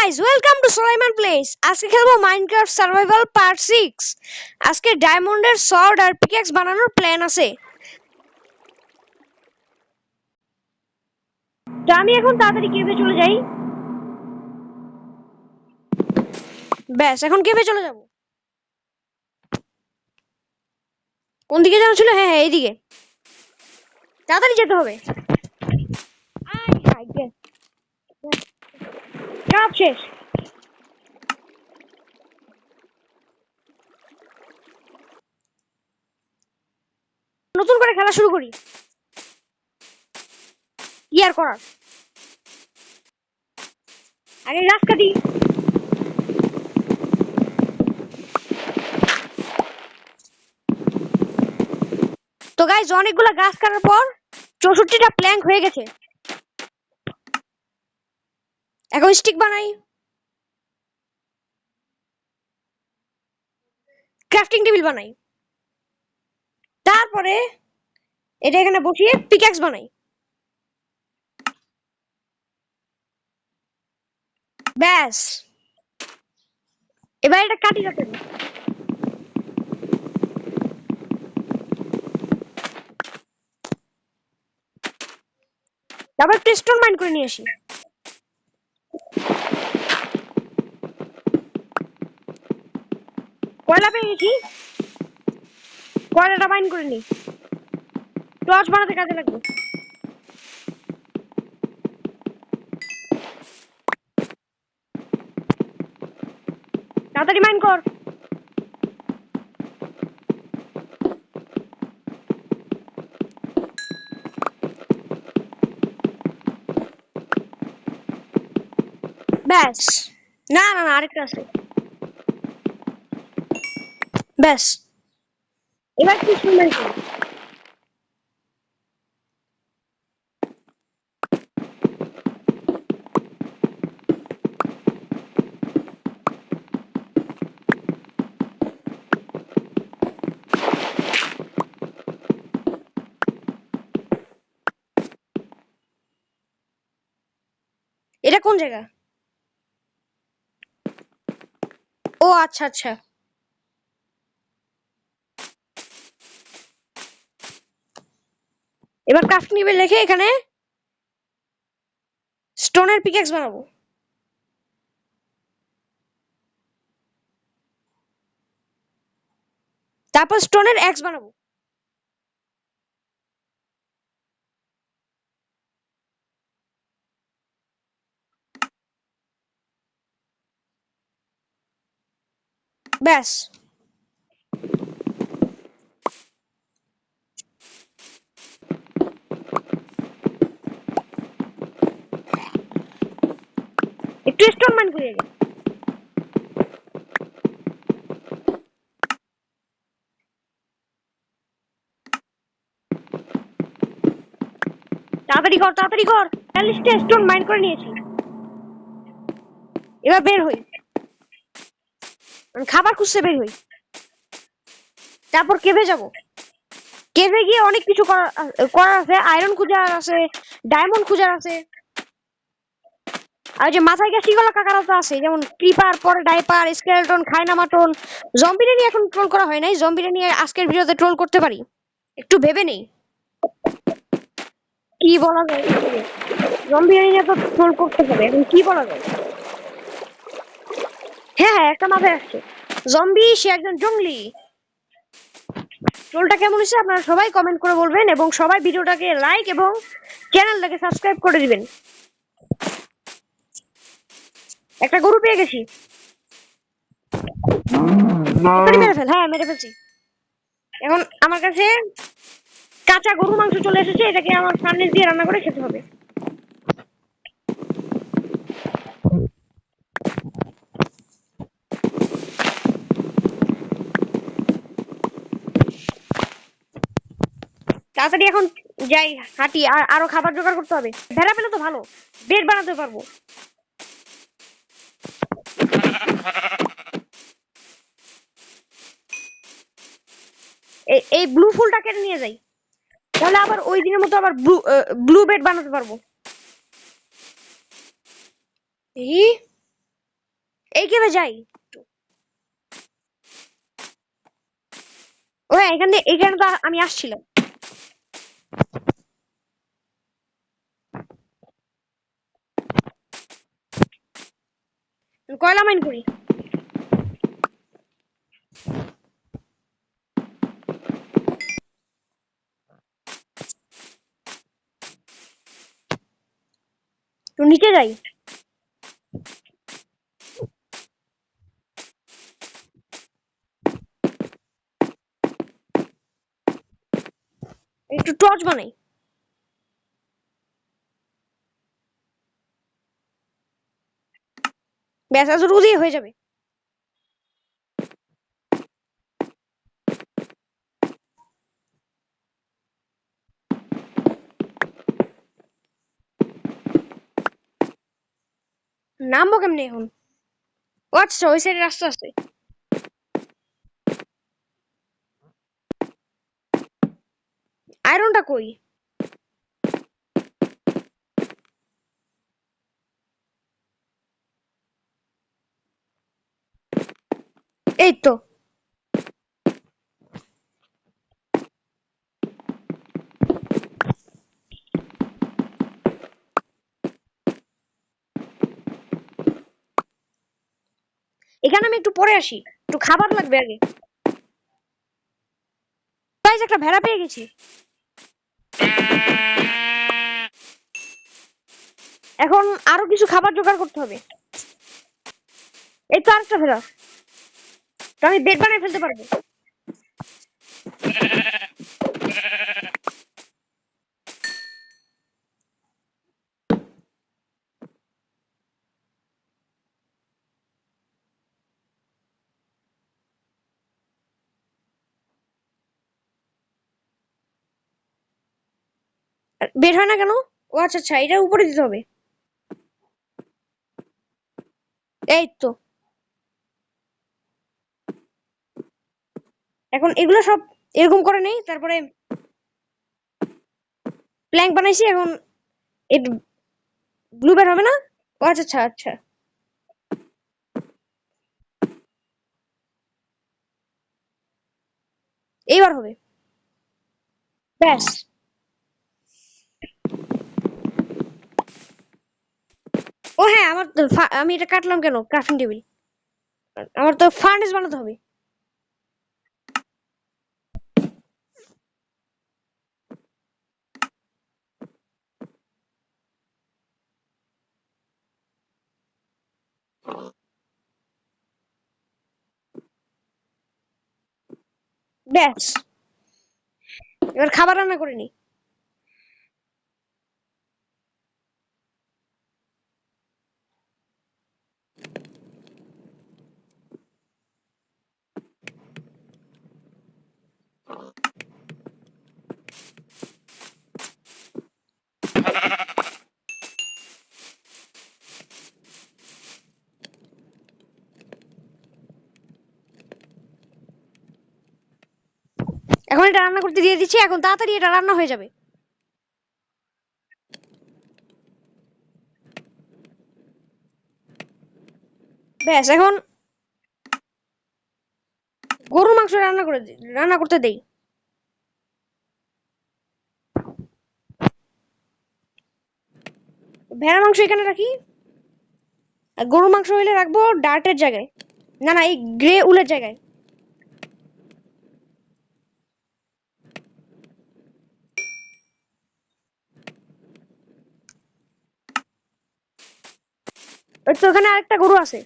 Guys, welcome to Sulaiman place. আজকে খেলবো Minecraft survival part 6। আজকে ডায়মন্ডের সর্ড আর পিকেক্স বানানোর প্ল্যান আছে। তো আমি এখন তাড়াতাড়ি কেভে চলে যাই। ব্যাস, এখন কেভে চলে যাব। কোন দিকে যাওয়া ছিল? হ্যাঁ হ্যাঁ, এইদিকে। তাড়াতাড়ি যেতে হবে। আই হাই গে, কাপ শেষ। নতুন করে খেলা শুরু করি। কি আর করার, আগে গাছ কাটি। তো গাইস, অনেকগুলো গাছ কাটার পর 64টা প্ল্যাঙ্ক হয়ে গেছে। এখন স্টিক বানাই, ক্রাফটিং টেবিল বানাই, তারপরে এটা এখানে বসিয়ে পিক্যাক্স বানাই। ব্যাস, এবার এটা কাটি যাতে। তারপর পিস্টন মাইন করে নিয়ে আসি। কয়লা পেয়ে গেছি, কয়লাটা মাইন করে নি, টর্চ বানাতে কাজে লাগবে। তাড়াতাড়ি মাইন কর। ব্যাস, না না না, আরেকটা আছে। ব্যাস, এবার পিস্টন মাইন কর। এটা কোন জায়গা? ও আচ্ছা আচ্ছা। এবার ক্রাফটিং টেবিল রেখে এখানে স্টোনের পিক্যাক্স বানাবো। তারপর স্টোনের অ্যাক্স বানাবো। ব্যাস, একটু স্টোন মাইন করে আগে। তাড়াতাড়ি কর তাড়াতাড়ি কর, 40টা স্টোন মাইন করে নিয়েছি। এবার বের হই, খাবার খুঁজতে বের হই। তারপর কেভে যাব। কেভে গিয়ে অনেক কিছু করার আছে। আয়রন খোঁজার আছে, ডায়মন্ড খোঁজার আছে, আর যে মাথায় গেছি গলা কাকারা তো আছে, যেমন ক্রিপার, পরে ডাইপার, স্কেলেটন, খায়না মাটন। জম্বিরে নিয়ে এখন ট্রোল করা হয় নাই, জম্বিরে নিয়ে আজকের ভিডিওতে ট্রোল করতে পারি। একটু ভেবে নেই কি বলা যায়। জম্বিরে নিয়ে তো ট্রোল করতে হবে, এখন কি বলা যায়। হ্যাঁ হ্যাঁ, একটা মাথায় আসছে। জম্বি, সে একজন জঙ্গলি। ট্রোলটা কেমন হয়েছে আপনারা সবাই কমেন্ট করে বলবেন, এবং সবাই ভিডিওটাকে লাইক এবং চ্যানেলটাকে সাবস্ক্রাইব করে দিবেন। একটা গরু পেয়ে গেছি, মেরে ফেল। হ্যাঁ, মেরে ফেলছি। এখন আমার কাছে কাঁচা গরু মাংস চলে এসেছে, এটাকে আমার সামনে দিয়ে রান্না করে খেতে হবে। তাড়াতাড়ি এখন যাই, হাঁটি, আর আরো খাবার জোগাড় করতে হবে। ভেড়া পেলে তো ভালো, বেড বানাতে পারবো। এই ব্লু ফুলটা কেটে নিয়ে যাই, তাহলে আবার ওই দিনের মতো আবার ব্লু বেড বানাতে পারবো। এই এই কেবে যাই। ও হ্যাঁ, এখানে তো আমি আসছিলাম। কয়লা মাইন করি। তো নিচে যাই। একটু টর্চ বানাই। ব্যাস এত দিয়ে হয়ে যাবে। নামবো কেমনে এখন? ও আচ্ছা, ওই সাইডে রাস্তা আছে। আয়রনটা কই? এই তো। এখানে আমি একটু পরে আসি, একটু খাবার লাগবে আগে। গাইস, একটা ভেড়া পেয়ে গেছি। এখন আরো কিছু খাবার জোগাড় করতে হবে। এই তো আরেকটা ভেড়া। তো আমি বেড বানিয়ে ফেলতে পারবো। বের হয় না কেন? ও আচ্ছা আচ্ছা, এটা উপরে দিতে হবে। এই তো। এখন এগুলো সব এরকম করে নেই, তারপরে প্ল্যাঙ্ক বানাইছি এখন। এর ব্লু বের হবে না? ও আচ্ছা আচ্ছা আচ্ছা। এইবার হবে। ব্যাস। ও হ্যাঁ, আমি এটা কাটলাম কেন? Crafting table. আমার তো ফার্নেস বানাতে হবে। ব্যাস, এবার খাবার রান্না করে নি। এখন এটা রান্না করতে দিয়ে দিচ্ছি, এখন তাড়াতাড়ি এটা রান্না হয়ে যাবে। ব্যাস, এখন গরুর মাংস রান্না করতে দেই। ভেড়া মাংস এখানে রাখি। আর গরুর মাংস হইলে রাখবো ডার্টের জায়গায়। না না, এই গ্রে উলের জায়গায়। ওই তো ওখানে আরেকটা গরু আছে।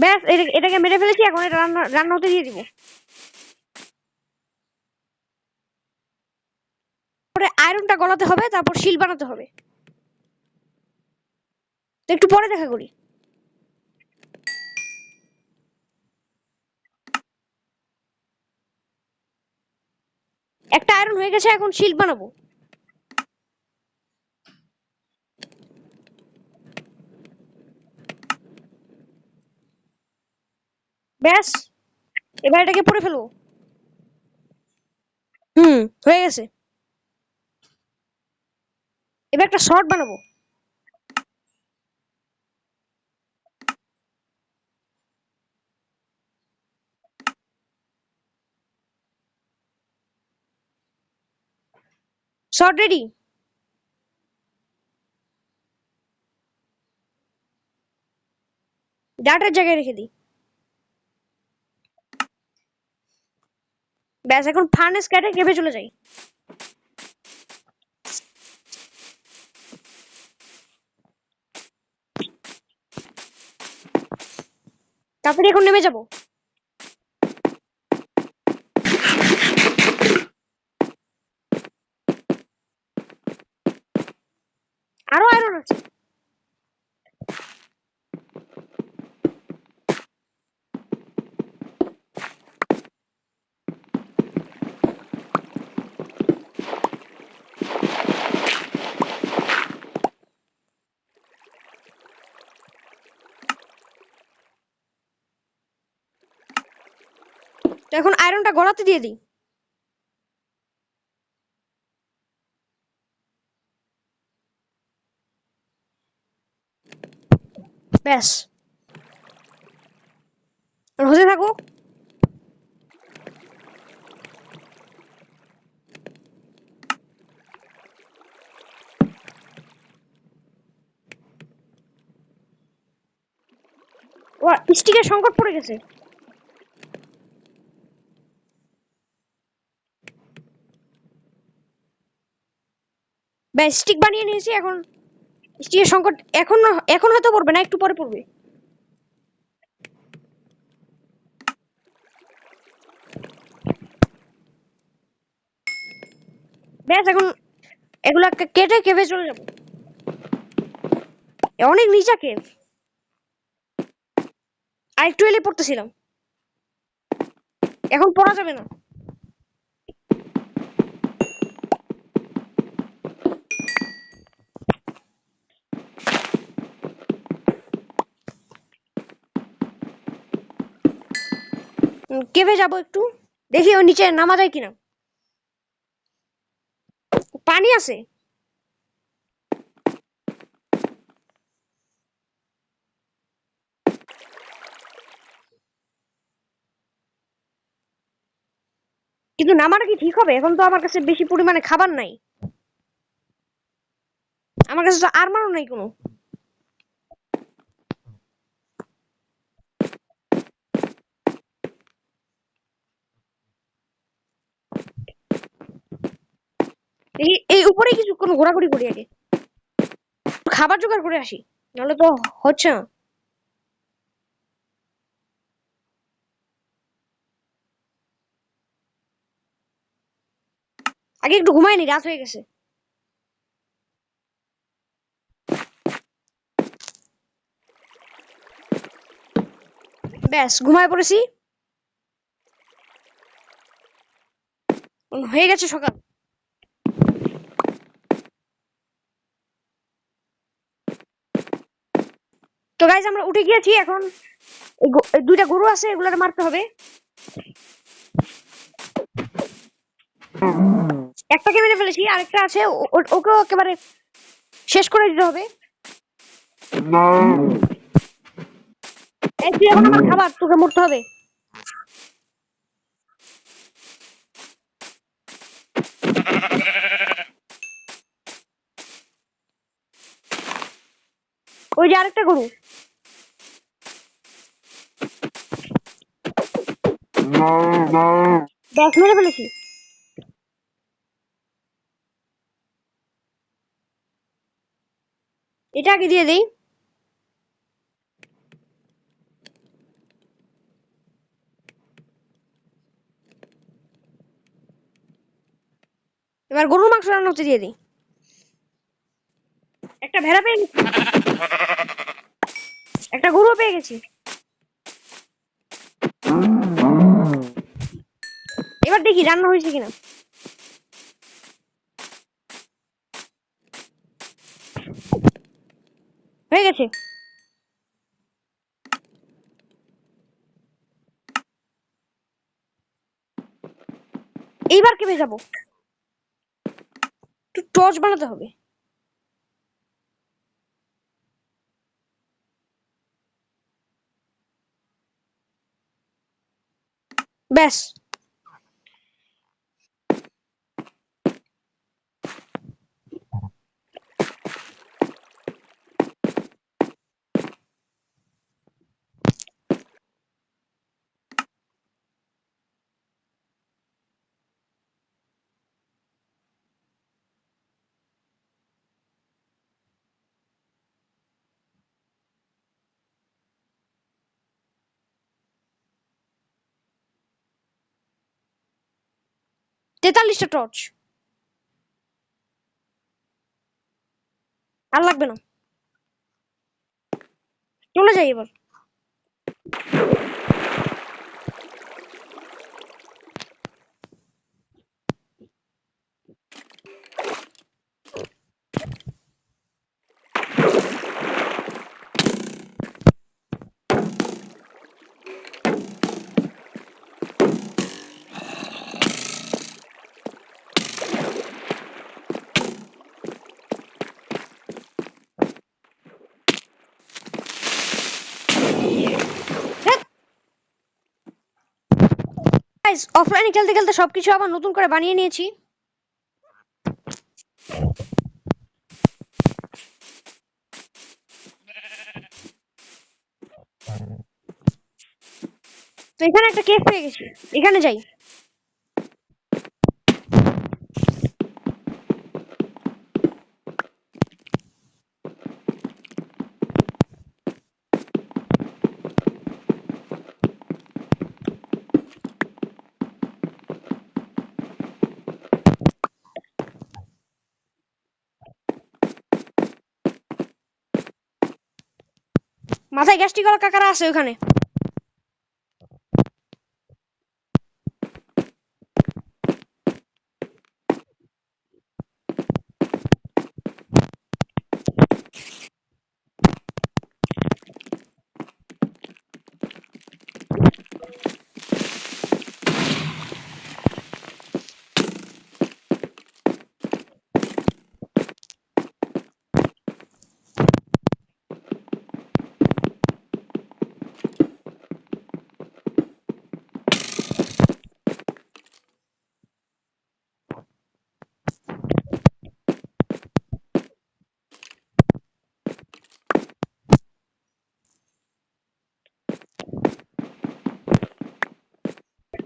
ব্যাস, এটাকে মেরে ফেলেছি, এখন এটা রান্না রান্না হতে দিয়ে দিব। পরে আয়রনটা গলাতে হবে, তারপর শিল বানাতে হবে। তো একটু পরে দেখা করি। একটা আয়রন হয়ে গেছে, এখন শিল বানাবো। ব্যাস, এবার এটাকে পরে ফেলবো। হুম, হয়ে গেছে। এবার একটা শর্ট বানাবো। Short ready. ডাটার জায়গায় রেখে দিই। ব্যাস এখন ফার্নেস কেটে কেঁপে চলে যাই। তাড়াতাড়ি এখন নেমে যাব। আরো আয়রন আছে। তো এখন আয়রনটা গড়াতে দিয়ে দিই। ব্যাস হতে থাকুক। ও স্টিকের সংকট পড়ে গেছে। ব্যাস স্টিক বানিয়ে নিয়েছি। এখন স্টিকের সংকট এখন এখন হয়তো পড়বে না, একটু পরে পড়বে। ব্যাস এখন এগুলা কেটে কেঁপে চলে যাবো। অনেক নিচা কেভ। আর একটু এলে পড়তেছিলাম। এখন পড়া যাবে না। কেভে যাবো একটু, দেখি ওই নিচে নামা যায় কিনা। পানি আছে। কিন্তু নামাটা কি ঠিক হবে? এখন তো আমার কাছে বেশি পরিমাণে খাবার নাই। আমার কাছে তো আর্মারও নাই কোনো। এই এই উপরে কিছুক্ষণ ঘোরাঘুরি করি আগে, খাবার জোগাড় করে আসি, নাহলে তো হচ্ছে না। আগে একটু ঘুমাই নি, রাত হয়ে গেছে। ব্যাস ঘুমায় পড়েছি। হয়ে গেছে সকাল। তো গাইজ আমরা উঠে গিয়েছি। এখন এই দুইটা গরু আছে, এগুলোকে মারতে হবে। একটাকে মেরে ফেলেছি, আরেকটা আছে, ওকেও একেবারে শেষ করে দিতে হবে। এই তুই এখন আমার খাবার, তোকে মরতে হবে। ওই যে আরেকটা গরু। ব্যাস মেরে ফেলেছি। এটা আগে দিয়ে দেই। এবার গরুর মাংস রান্না হতে দিয়ে দিই। একটা ভেড়া পেয়ে গেছি, একটা গরু পেয়ে গেছি। এবার দেখি রান্না হয়েছে কিনা। হয়ে গেছে। এইবার কেমে যাবো, একটু টর্চ বানাতে হবে। ব্যাস 43টা টর্চ। আর লাগবে না, চলে যাই এবার। গাইস অফলাইনে খেলতে খেলতে সবকিছু আবার নতুন করে বানিয়ে নিয়েছি। তো এখানে একটা কেভ পেয়ে গেছি, এখানে যাই। মাথায় গ্যাস্ট্রিক করা কাকারা আছে ওখানে।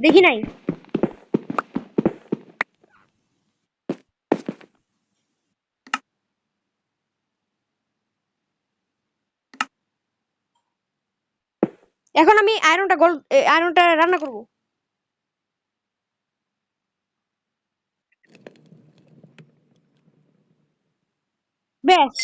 দেখি নাই। এখন আমি আয়রনটা রান্না করব। ব্যাস।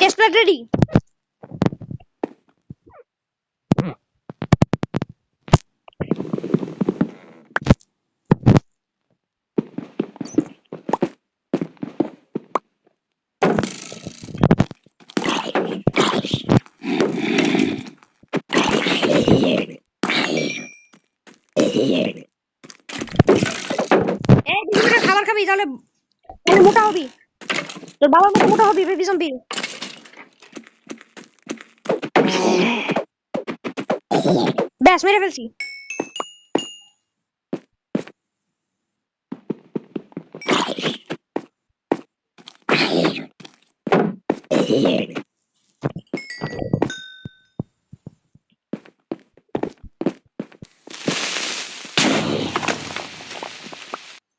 Test plate ready. এই দুপুরে খাবার খাবি তাহলে তাহলে মোটা হবি, তোর বাবার মতো মোটা হবি বেবি জম্বি। ব্যাস মেরে ফেলছি।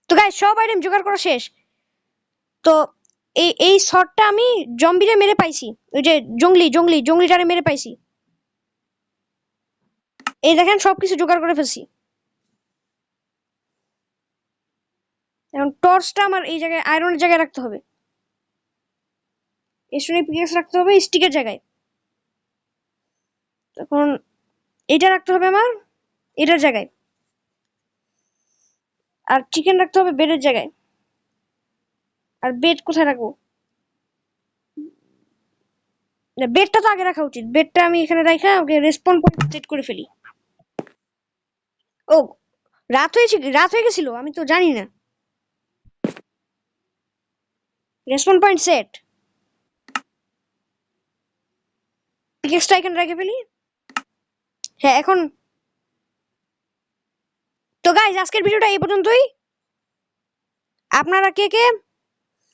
তো গাইস সব আইটেম জোগাড় করা শেষ। তো এই শটটা আমি জম্বিরে মেরে পাইছি, ওই যে জঙ্গলিটারে মেরে পাইছি। এই দেখেন সবকিছু জোগাড় করে ফেলছি। এখন টর্চটা আমার এই জায়গায় আয়রনের জায়গায় রাখতে হবে, স্টোনের পিকেক্স রাখতে হবে স্টিকের জায়গায়। তখন এটা রাখতে হবে আমার এটার জায়গায়, আর চিকেন রাখতে হবে বেডের জায়গায়। আর বেড কোথায় রাখবো? বেডটা তো আগে রাখা উচিত, বেডটা আমি এখানে রাখা ওকে রেসপন্ড পয়েন্ট সেট করে ফেলি। ও রাত হয়ে গেছিল, আমি তো জানি না। রেসপন্ড পয়েন্ট সেট, পিকেক্সটা এখানে রেখে ফেলি। হ্যাঁ এখন। তো গাইজ আজকের ভিডিওটা এই পর্যন্তই। আপনারা কে কে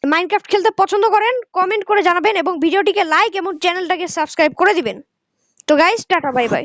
মাইনক্রাফট খেলতে পছন্দ করেন কমেন্ট করে জানাবেন এবং ভিডিওটিকে লাইক এবং চ্যানেলটাকে সাবস্ক্রাইব করে দিবেন। তো গাইজ টাটা বাই বাই।